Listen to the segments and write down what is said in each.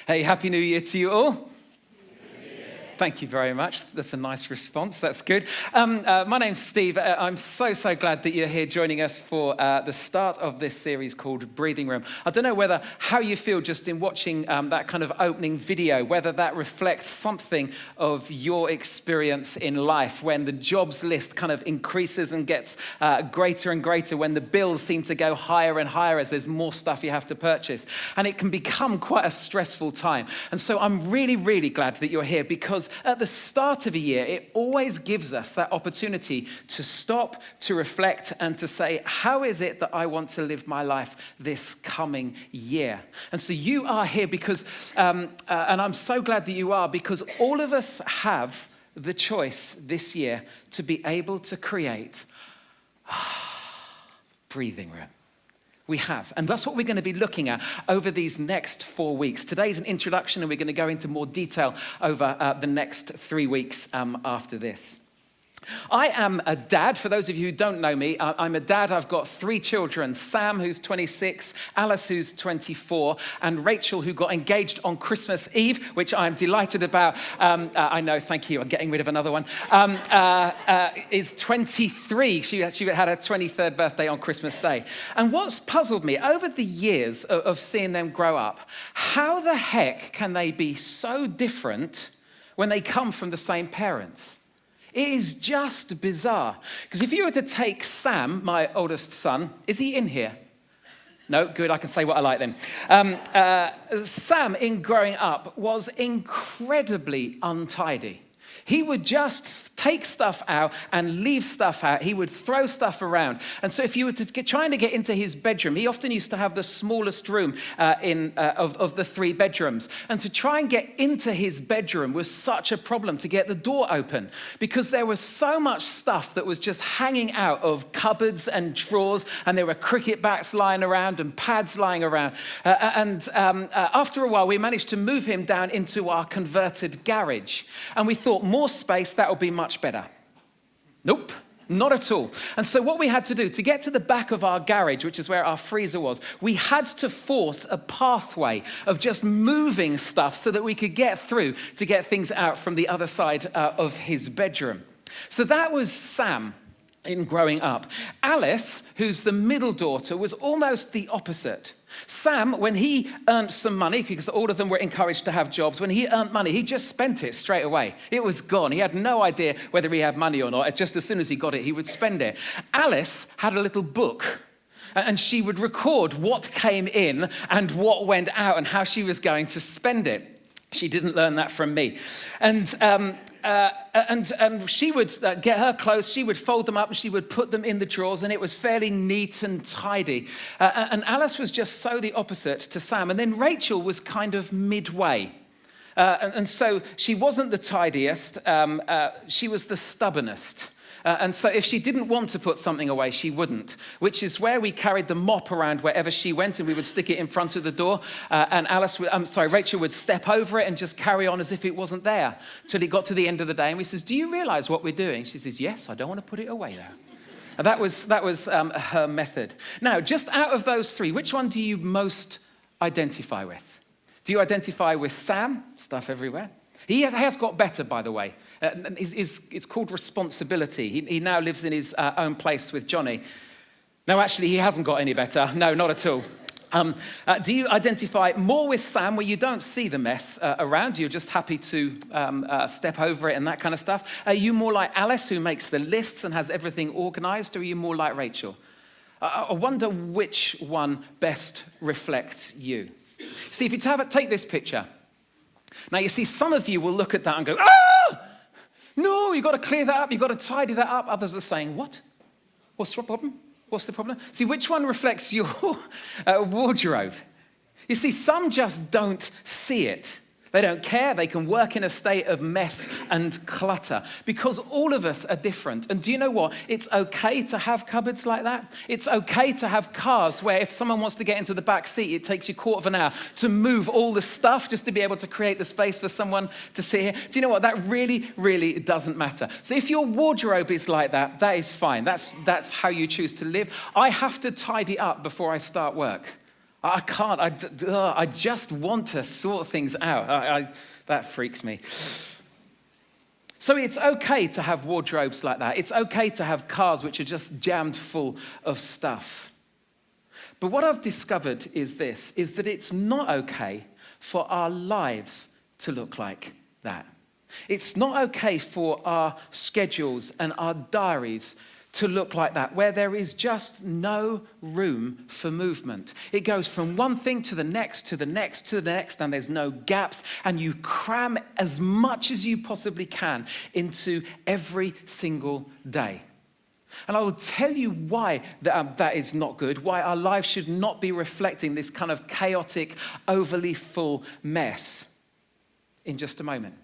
Hey, Happy New Year to you all. Thank you very much. That's a nice response. That's good. My name's Steve. I'm so glad that you're here joining us for the start of this series called Breathing Room. I don't know how you feel just in watching that kind of opening video, whether that reflects something of your experience in life when the jobs list kind of increases and gets greater and greater, when the bills seem to go higher and higher as there's more stuff you have to purchase. And it can become quite a stressful time. And so I'm really glad that you're here, because at the start of a year, it always gives us that opportunity to stop, to reflect, and to say, how is it that I want to live my life this coming year? And so you are here because, and I'm so glad that you are, because all of us have the choice this year to be able to create breathing room. We have. And that's what we're going to be looking at over these next 4 weeks. Today's an introduction, and we're going to go into more detail over the next 3 weeks after this. I am a dad. For those of you who don't know me, I'm a dad. I've got 3 children: Sam, who's 26, Alice, who's 24, and Rachel, who got engaged on Christmas Eve, which I'm delighted about. I know, thank you, I'm getting rid of another one, is 23. She had her 23rd birthday on Christmas Day. And what's puzzled me over the years of seeing them grow up, how the heck can they be so different when they come from the same parents? It is just bizarre. Because if you were to take Sam, my oldest son, is he in here? No, good, I can say what I like then. Sam, in growing up, was incredibly untidy. He would just take stuff out and leave stuff out. He would throw stuff around. And so if you were trying to get into his bedroom, he often used to have the smallest room of the 3 bedrooms. And to try and get into his bedroom was such a problem, to get the door open, because there was so much stuff that was just hanging out of cupboards and drawers, and there were cricket bats lying around and pads lying around. After a while, we managed to move him down into our converted garage. And we thought, more space, that would be much better. Nope, not at all. And so what we had to do to get to the back of our garage, which is where our freezer was, we had to force a pathway of just moving stuff so that we could get through to get things out from the other side of his bedroom. So that was Sam in growing up. Alice, who's the middle daughter, was almost the opposite. Sam, when he earned some money, because all of them were encouraged to have jobs, when he earned money, he just spent it straight away. It was gone. He had no idea whether he had money or not. Just as soon as he got it, he would spend it. Alice had a little book, and she would record what came in and what went out and how she was going to spend it. She didn't learn that from me. And she would get her clothes, she would fold them up and she would put them in the drawers, and it was fairly neat and tidy. And Alice was just so the opposite to Sam. And then Rachel was kind of midway. And so she wasn't the tidiest, she was the stubbornest. And so if she didn't want to put something away, she wouldn't, which is where we carried the mop around wherever she went, and we would stick it in front of the door. And Rachel would step over it and just carry on as if it wasn't there till it got to the end of the day. And we says, "Do you realize what we're doing?" She says, "Yes, I don't want to put it away though." And that was her method. Now, just out of those 3, which one do you most identify with? Do you identify with Sam? Stuff everywhere. He has got better, by the way. It's called responsibility. He now lives in his own place with Johnny. No, actually, he hasn't got any better. No, not at all. Do you identify more with Sam, where you don't see the mess around? You're just happy to step over it and that kind of stuff? Are you more like Alice, who makes the lists and has everything organized? Or are you more like Rachel? I wonder which one best reflects you. See, if you take this picture. Now, you see, some of you will look at that and go, no, you've got to clear that up, you've got to tidy that up. Others are saying, what? What's the problem? What's the problem? See, which one reflects your wardrobe? You see, some just don't see it. They don't care. They can work in a state of mess and clutter, because all of us are different. And do you know what? It's okay to have cupboards like that. It's okay to have cars where if someone wants to get into the back seat, it takes you a quarter of an hour to move all the stuff just to be able to create the space for someone to sit here. Do you know what? That really doesn't matter. So if your wardrobe is like that, that is fine. That's how you choose to live. I have to tidy up before I start work. I can't. I just want to sort things out. That freaks me. So it's okay to have wardrobes like that. It's okay to have cars which are just jammed full of stuff. But what I've discovered is this, is that it's not okay for our lives to look like that. It's not okay for our schedules and our diaries to look like that, where there is just no room for movement. It goes from one thing to the next, to the next, to the next, and there's no gaps, and you cram as much as you possibly can into every single day. And I will tell you why that is not good, why our lives should not be reflecting this kind of chaotic, overly full mess in just a moment.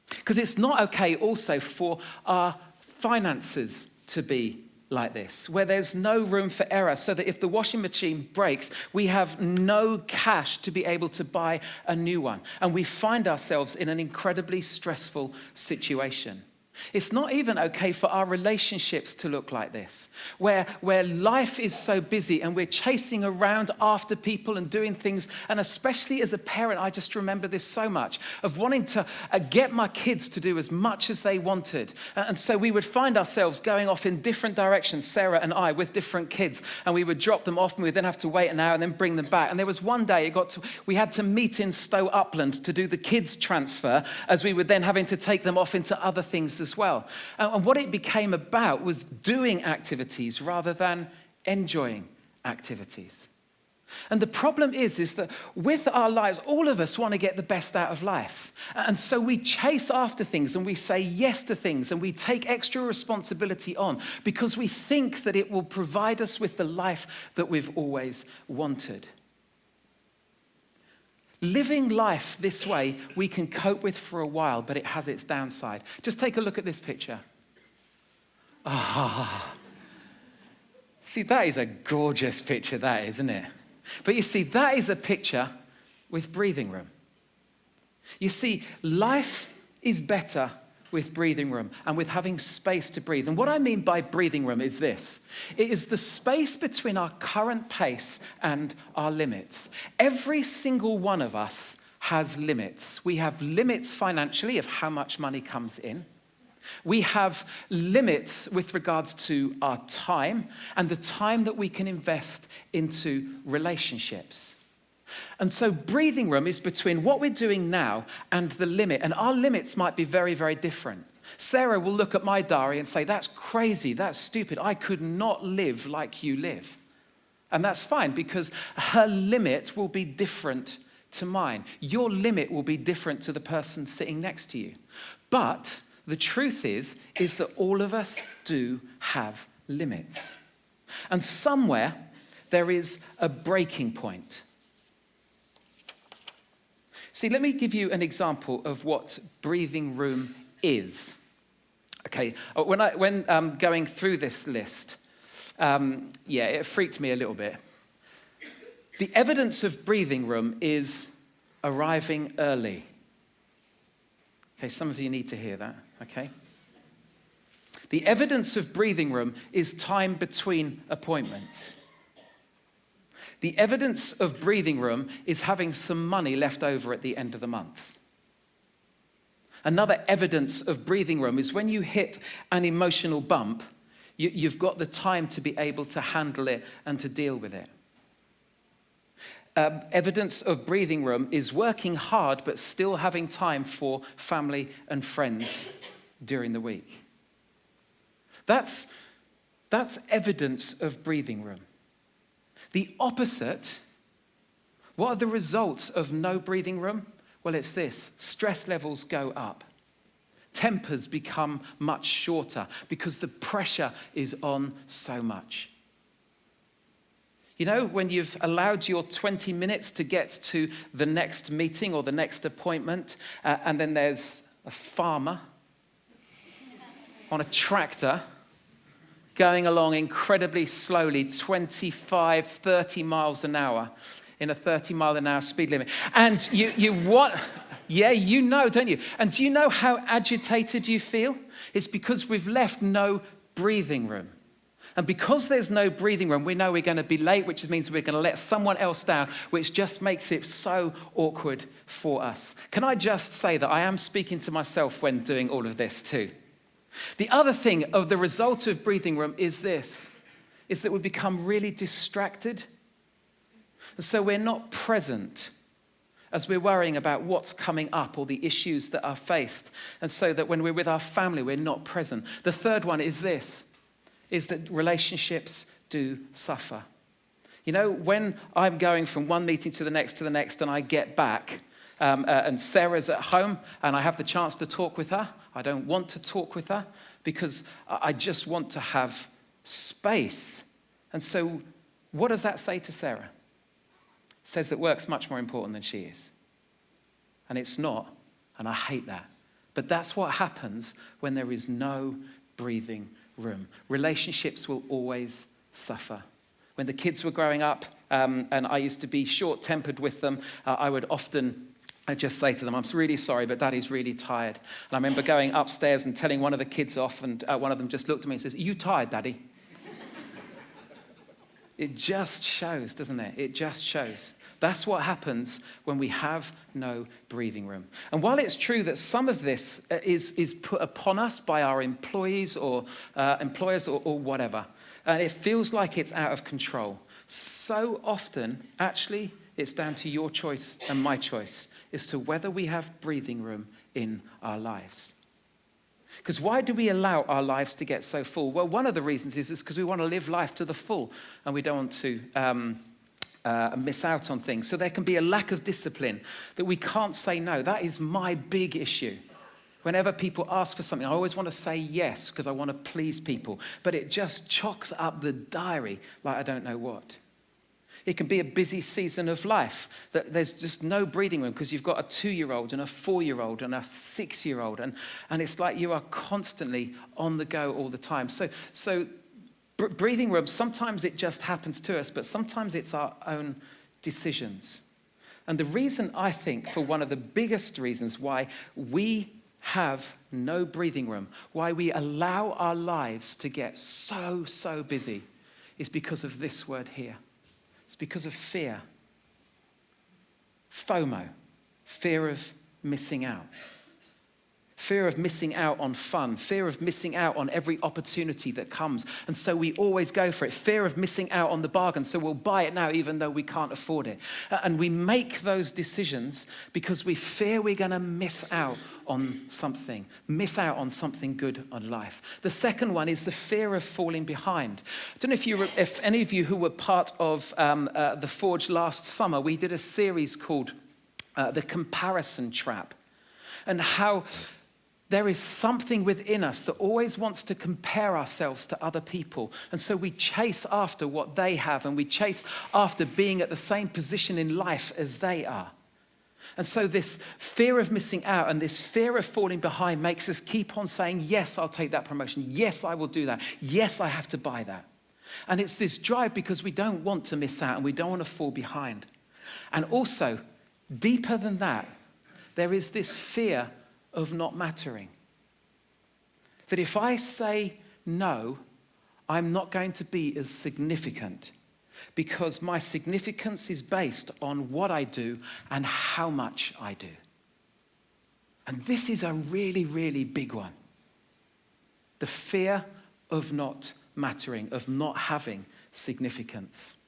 Because it's not okay also for our finances to be like this, where there's no room for error, so that if the washing machine breaks, we have no cash to be able to buy a new one. And we find ourselves in an incredibly stressful situation. It's not even okay for our relationships to look like this, where life is so busy and we're chasing around after people and doing things. And especially as a parent, I just remember this so much, of wanting to get my kids to do as much as they wanted. And so we would find ourselves going off in different directions, Sarah and I, with different kids. And we would drop them off and we'd then have to wait an hour and then bring them back. And there was one day we had to meet in Stowe Upland to do the kids transfer, as we were then having to take them off into other things as well. And what it became about was doing activities rather than enjoying activities. And the problem is that with our lives, all of us want to get the best out of life. And so we chase after things and we say yes to things and we take extra responsibility on because we think that it will provide us with the life that we've always wanted. Living life this way, we can cope with for a while, but it has its downside. Just take a look at this picture. See, that is a gorgeous picture, that, isn't it? But you see, that is a picture with breathing room. You see, life is better with breathing room and with having space to breathe. And what I mean by breathing room is this. It is the space between our current pace and our limits. Every single one of us has limits. We have limits financially of how much money comes in. We have limits with regards to our time and the time that we can invest into relationships. And so breathing room is between what we're doing now and the limit. And our limits might be very, very different. Sarah will look at my diary and say, that's crazy, that's stupid. I could not live like you live. And that's fine because her limit will be different to mine. Your limit will be different to the person sitting next to you. But the truth is that all of us do have limits. And somewhere there is a breaking point. See, let me give you an example of what breathing room is. Okay, when going through this list, it freaked me a little bit. The evidence of breathing room is arriving early. Okay, some of you need to hear that, okay? The evidence of breathing room is time between appointments. The evidence of breathing room is having some money left over at the end of the month. Another evidence of breathing room is when you hit an emotional bump, you've got the time to be able to handle it and to deal with it. Evidence of breathing room is working hard but still having time for family and friends during the week. That's evidence of breathing room. The opposite, what are the results of no breathing room? Well, it's this: stress levels go up. Tempers become much shorter because the pressure is on so much. You know, when you've allowed your 20 minutes to get to the next meeting or the next appointment, and then there's a farmer on a tractor going along incredibly slowly, 25, 30 miles an hour in a 30 mile an hour speed limit. And you what? Yeah, you know, don't you? And do you know how agitated you feel? It's because we've left no breathing room. And because there's no breathing room, we know we're going to be late, which means we're going to let someone else down, which just makes it so awkward for us. Can I just say that I am speaking to myself when doing all of this too? The other thing of the result of breathing room is this, is that we become really distracted. And so we're not present as we're worrying about what's coming up or the issues that are faced. And so that when we're with our family, we're not present. The third one is this, is that relationships do suffer. You know, when I'm going from one meeting to the next and I get back and Sarah's at home and I have the chance to talk with her, I don't want to talk with her because I just want to have space. And so what does that say to Sarah? It says that work's much more important than she is. And it's not, and I hate that. But that's what happens when there is no breathing room. Relationships will always suffer. When the kids were growing up and I used to be short-tempered with them, I would often just say to them, I'm really sorry, but Daddy's really tired. And I remember going upstairs and telling one of the kids off, and one of them just looked at me and says, "Are you tired, Daddy?" It just shows, doesn't it? It just shows. That's what happens when we have no breathing room. And while it's true that some of this is put upon us by our employees or employers or whatever, and it feels like it's out of control, so often, actually, it's down to your choice and my choice as to whether we have breathing room in our lives. Because why do we allow our lives to get so full? Well, one of the reasons is because we want to live life to the full and we don't want to miss out on things. So there can be a lack of discipline that we can't say no. That is my big issue. Whenever people ask for something, I always want to say yes because I want to please people. But it just chocks up the diary like I don't know what. It can be a busy season of life that there's just no breathing room because you've got a 2-year-old and a 4-year-old and a 6-year-old. And it's like you are constantly on the go all the time. So breathing room, sometimes it just happens to us, but sometimes it's our own decisions. And the reason I think, for one of the biggest reasons why we have no breathing room, why we allow our lives to get so busy, is because of this word here. It's because of fear. FOMO, fear of missing out. Fear of missing out on fun, fear of missing out on every opportunity that comes. And so we always go for it. Fear of missing out on the bargain, so we'll buy it now even though we can't afford it. And we make those decisions because we fear we're going to miss out on something good on life. The second one is the fear of falling behind. I don't know if any of you who were part of the Forge last summer, we did a series called The Comparison Trap, and how there is something within us that always wants to compare ourselves to other people. And so we chase after what they have, and we chase after being at the same position in life as they are. And so this fear of missing out and this fear of falling behind makes us keep on saying, yes, I'll take that promotion. Yes, I will do that. Yes, I have to buy that. And it's this drive because we don't want to miss out and we don't want to fall behind. And also, deeper than that, there is this fear of not mattering. That if I say no, I'm not going to be as significant because my significance is based on what I do and how much I do. And this is a really, really big one. The fear of not mattering, of not having significance.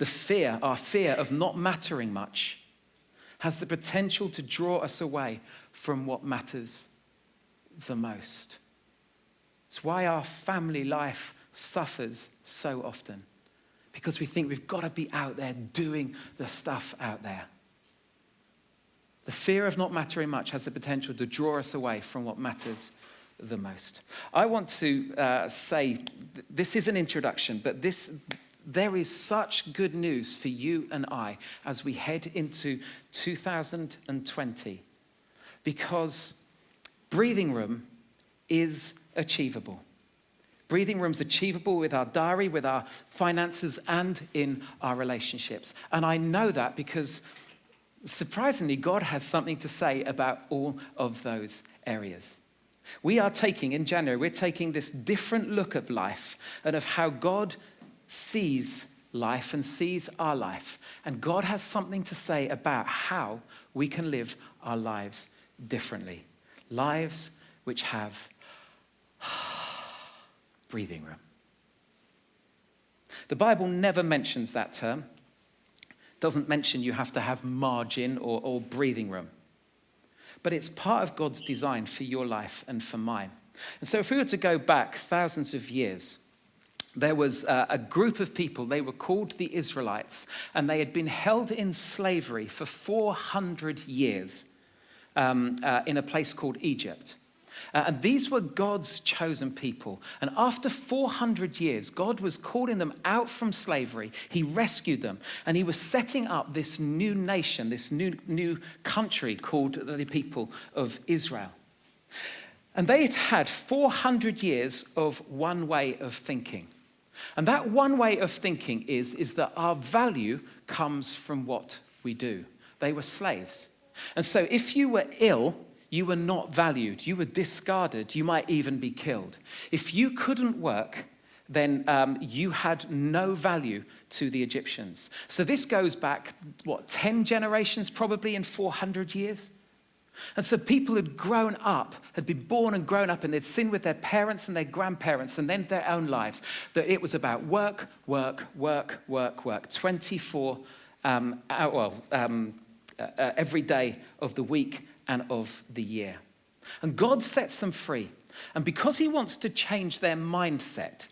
Our fear of not mattering much has the potential to draw us away from what matters the most. It's why our family life suffers so often, because we think we've got to be out there doing the stuff out there. The fear of not mattering much has the potential to draw us away from what matters the most. I want to say, this is an introduction, but there is such good news for you and I as we head into 2020, because breathing room is achievable. Breathing room's achievable with our diary, with our finances, and in our relationships. And I know that because, surprisingly, God has something to say about all of those areas. We are taking, in January, we're taking this different look at life and of how God sees life and sees our life. And God has something to say about how we can live our lives differently. Lives which have breathing room. The Bible never mentions that term. It doesn't mention you have to have margin or breathing room. But it's part of God's design for your life and for mine. And so if we were to go back thousands of years, there was a group of people, they were called the Israelites, and they had been held in slavery for 400 years in a place called Egypt. And these were God's chosen people. And after 400 years, God was calling them out from slavery. He rescued them. And he was setting up this new nation, this new country called the people of Israel. And they had had 400 years of one way of thinking. And that one way of thinking is that our value comes from what we do. They were slaves. And so if you were ill, you were not valued. You were discarded. You might even be killed. If you couldn't work, then you had no value to the Egyptians. So this goes back, 10 generations probably in 400 years? And so people had grown up, had been born and grown up, and they'd seen with their parents and their grandparents and then their own lives that it was about work, 24 every day of the week and of the year. And God sets them free. And because he wants to change their mindset,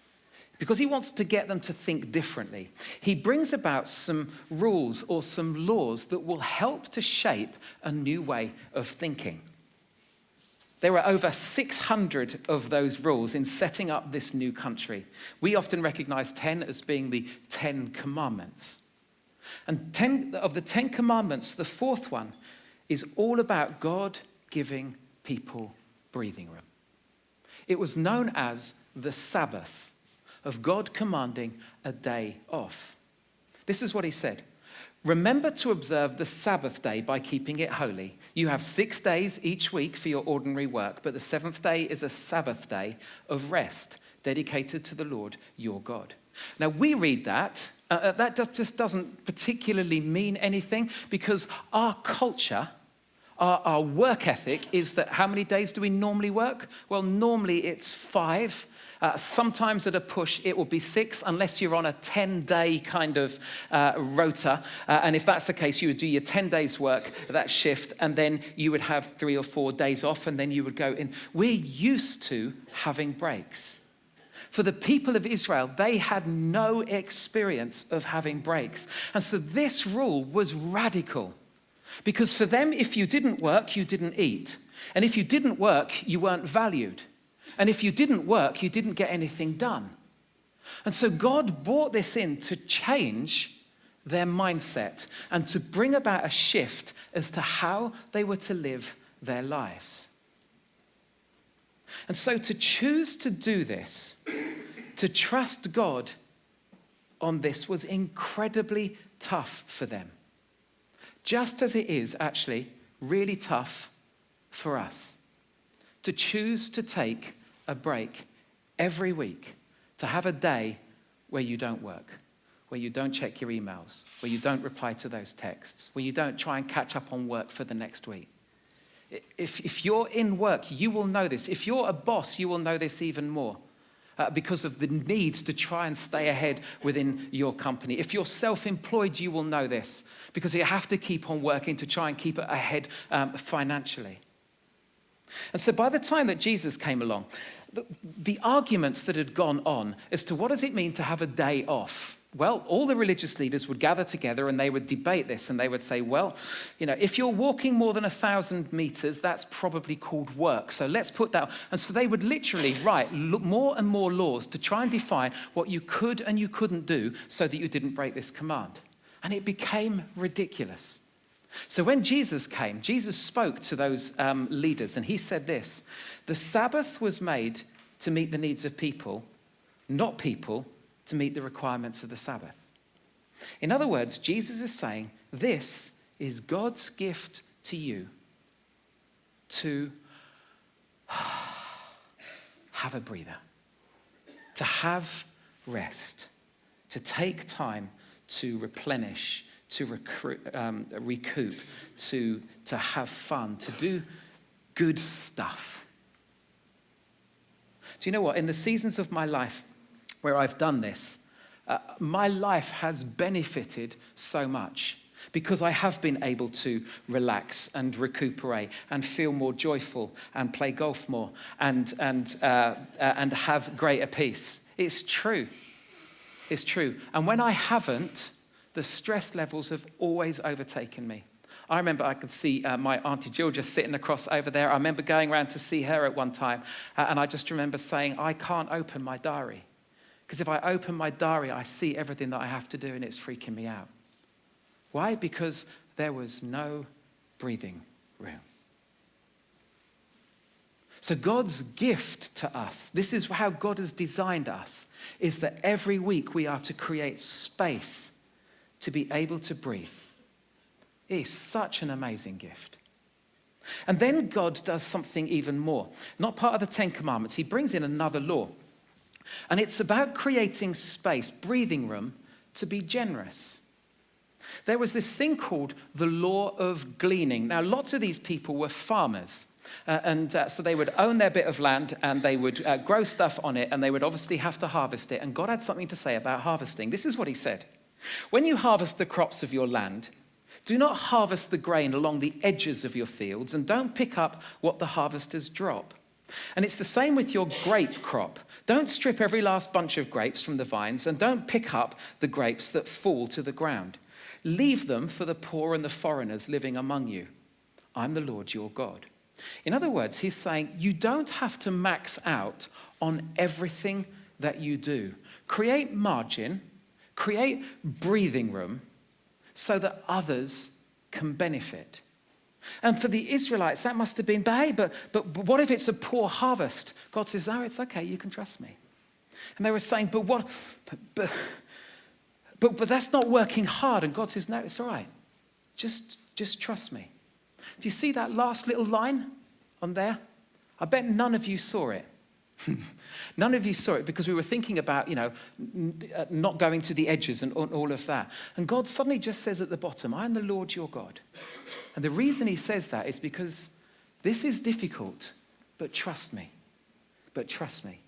because he wants to get them to think differently, he brings about some rules or some laws that will help to shape a new way of thinking. There are over 600 of those rules in setting up this new country. We often recognize 10 as being the 10 commandments. And 10 of the 10 commandments, the fourth one is all about God giving people breathing room. It was known as the Sabbath, of God commanding a day off. This is what he said. Remember to observe the Sabbath day by keeping it holy. You have 6 days each week for your ordinary work, but the seventh day is a Sabbath day of rest, dedicated to the Lord your God. Now we read that. That just doesn't particularly mean anything because our culture, our work ethic is that how many days do we normally work? Well, normally it's 5. Sometimes at a push it will be 6 unless you're on a 10-day kind of rota. And if that's the case, you would do your 10 days work, that shift, and then you would have 3 or 4 days off and then you would go in. We're used to having breaks. For the people of Israel, they had no experience of having breaks. And so this rule was radical. Because for them, if you didn't work, you didn't eat. And if you didn't work, you weren't valued. And if you didn't work, you didn't get anything done. And so God brought this in to change their mindset and to bring about a shift as to how they were to live their lives. And so to choose to do this, to trust God on this, was incredibly tough for them. Just as it is actually really tough for us to choose to take a break every week, to have a day where you don't work, where you don't check your emails, where you don't reply to those texts, where you don't try and catch up on work for the next week. If you're in work, you will know this. If you're a boss, you will know this even more because of the need to try and stay ahead within your company. If you're self-employed, you will know this because you have to keep on working to try and keep it ahead financially. And so by the time that Jesus came along, the arguments that had gone on as to what does it mean to have a day off? Well, all the religious leaders would gather together and they would debate this and they would say, well, if you're walking more than 1,000 meters, that's probably called work. So let's put that. And so they would literally write more and more laws to try and define what you could and you couldn't do so that you didn't break this command. And it became ridiculous. So when Jesus came, Jesus spoke to those leaders and he said this: the Sabbath was made to meet the needs of people, not people to meet the requirements of the Sabbath. In other words, Jesus is saying, this is God's gift to you to have a breather, to have rest, to take time to replenish, to recoup, to have fun, to do good stuff. Do you know what? In the seasons of my life where I've done this, my life has benefited so much because I have been able to relax and recuperate and feel more joyful and play golf more and have greater peace. It's true. It's true. And when I haven't, the stress levels have always overtaken me. I remember I could see my Auntie Jill just sitting across over there. I remember going around to see her at one time, and I just remember saying, I can't open my diary. Because if I open my diary, I see everything that I have to do, and it's freaking me out. Why? Because there was no breathing room. So God's gift to us, this is how God has designed us, is that every week we are to create space to be able to breathe. It is such an amazing gift. And then God does something even more. Not part of the Ten Commandments. He brings in another law. And it's about creating space, breathing room, to be generous. There was this thing called the law of gleaning. Now, lots of these people were farmers. So they would own their bit of land and they would grow stuff on it and they would obviously have to harvest it. And God had something to say about harvesting. This is what he said. When you harvest the crops of your land, do not harvest the grain along the edges of your fields and don't pick up what the harvesters drop. And it's the same with your grape crop. Don't strip every last bunch of grapes from the vines and don't pick up the grapes that fall to the ground. Leave them for the poor and the foreigners living among you. I'm the Lord your God. In other words, he's saying you don't have to max out on everything that you do. Create margin, create breathing room so that others can benefit. And for the Israelites, that must have been, but what if it's a poor harvest? God says, oh, it's okay, you can trust me. And they were saying, but that's not working hard. And God says, no, it's all right. Just trust me. Do you see that last little line on there? I bet none of you saw it. None of you saw it because we were thinking about, not going to the edges and all of that. And God suddenly just says at the bottom, I am the Lord your God. And the reason he says that is because this is difficult, but trust me. But trust me.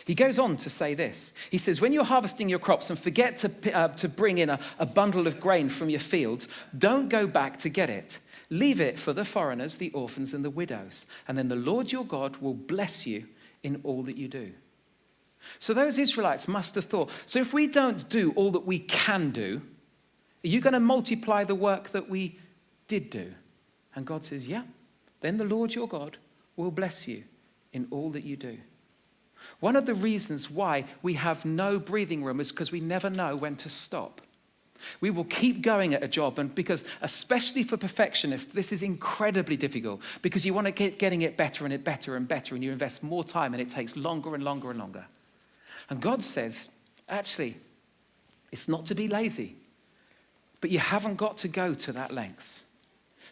He goes on to say this. He says, when you're harvesting your crops and forget to bring in a bundle of grain from your fields, don't go back to get it. Leave it for the foreigners, the orphans, and the widows. And then the Lord your God will bless you in all that you do. So those Israelites must have thought, so if we don't do all that we can do, are you going to multiply the work that we did do? And God says, yeah. Then the Lord your God will bless you in all that you do. One of the reasons why we have no breathing room is because we never know when to stop. We will keep going at a job, and because, especially for perfectionists, this is incredibly difficult because you want to keep getting it better and better and better, and you invest more time and it takes longer and longer and longer. And God says, actually, it's not to be lazy, but you haven't got to go to that lengths.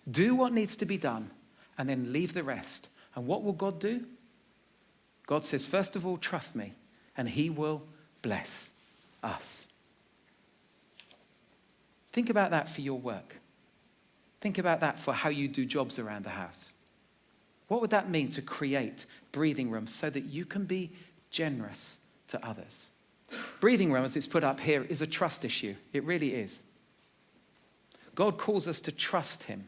Do what needs to be done and then leave the rest. And what will God do? God says, first of all, trust me, and he will bless us. Think about that for your work. Think about that for how you do jobs around the house. What would that mean to create breathing room so that you can be generous to others? Breathing room, as it's put up here, is a trust issue. It really is. God calls us to trust him,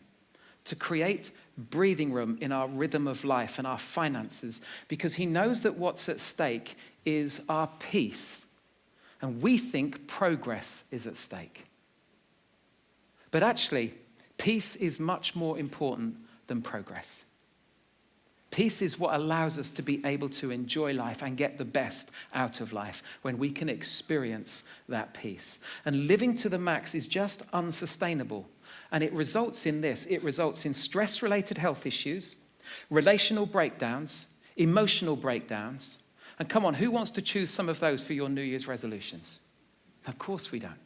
to create breathing room in our rhythm of life and our finances, because he knows that what's at stake is our peace. And we think progress is at stake. But actually, peace is much more important than progress. Peace is what allows us to be able to enjoy life and get the best out of life when we can experience that peace. And living to the max is just unsustainable. And it results in this. It results in stress-related health issues, relational breakdowns, emotional breakdowns. And come on, who wants to choose some of those for your New Year's resolutions? Of course we don't.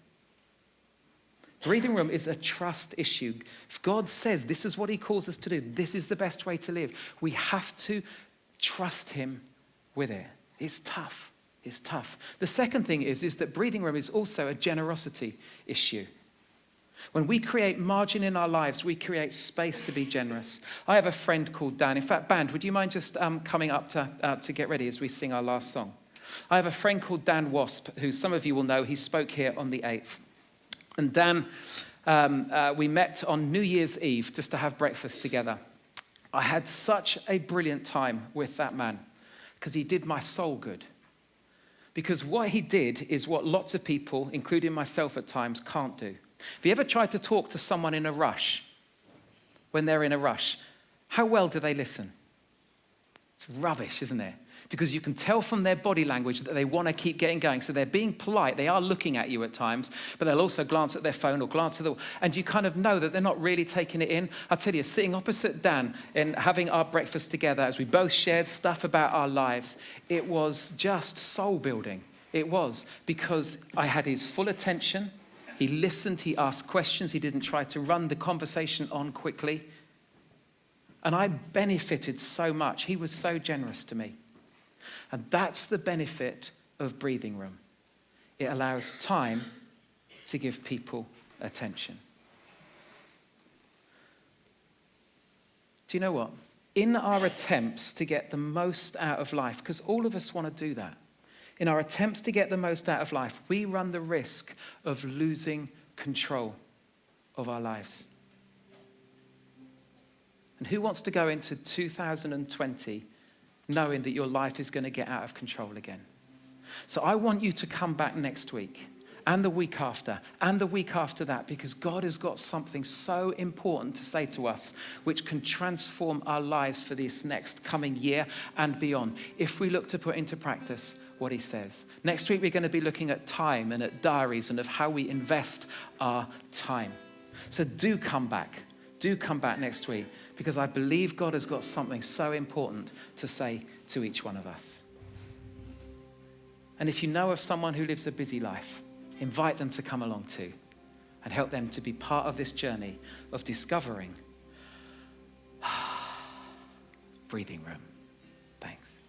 Breathing room is a trust issue. If God says this is what he calls us to do, this is the best way to live, we have to trust him with it. It's tough. It's tough. The second thing is that breathing room is also a generosity issue. When we create margin in our lives, we create space to be generous. I have a friend called Dan. In fact, band, would you mind just coming up to get ready as we sing our last song? I have a friend called Dan Wasp, who some of you will know. He spoke here on the 8th. And Dan, we met on New Year's Eve just to have breakfast together. I had such a brilliant time with that man because he did my soul good. Because what he did is what lots of people, including myself at times, can't do. Have you ever tried to talk to someone in a rush? When they're in a rush, how well do they listen? It's rubbish, isn't it? Because you can tell from their body language that they want to keep getting going. So they're being polite. They are looking at you at times, but they'll also glance at their phone or glance at the... And you kind of know that they're not really taking it in. I tell you, sitting opposite Dan and having our breakfast together as we both shared stuff about our lives, it was just soul building. It was, because I had his full attention. He listened, he asked questions. He didn't try to run the conversation on quickly. And I benefited so much. He was so generous to me. And that's the benefit of breathing room. It allows time to give people attention. Do you know what? In our attempts to get the most out of life, because all of us want to do that, in our attempts to get the most out of life, we run the risk of losing control of our lives. And who wants to go into 2020 knowing that your life is going to get out of control again? So I want you to come back next week and the week after and the week after that, because God has got something so important to say to us which can transform our lives for this next coming year and beyond if we look to put into practice what he says. Next week, we're going to be looking at time and at diaries and of how we invest our time. So do come back. Do come back next week, because I believe God has got something so important to say to each one of us. And if you know of someone who lives a busy life, invite them to come along too and help them to be part of this journey of discovering breathing room. Thanks.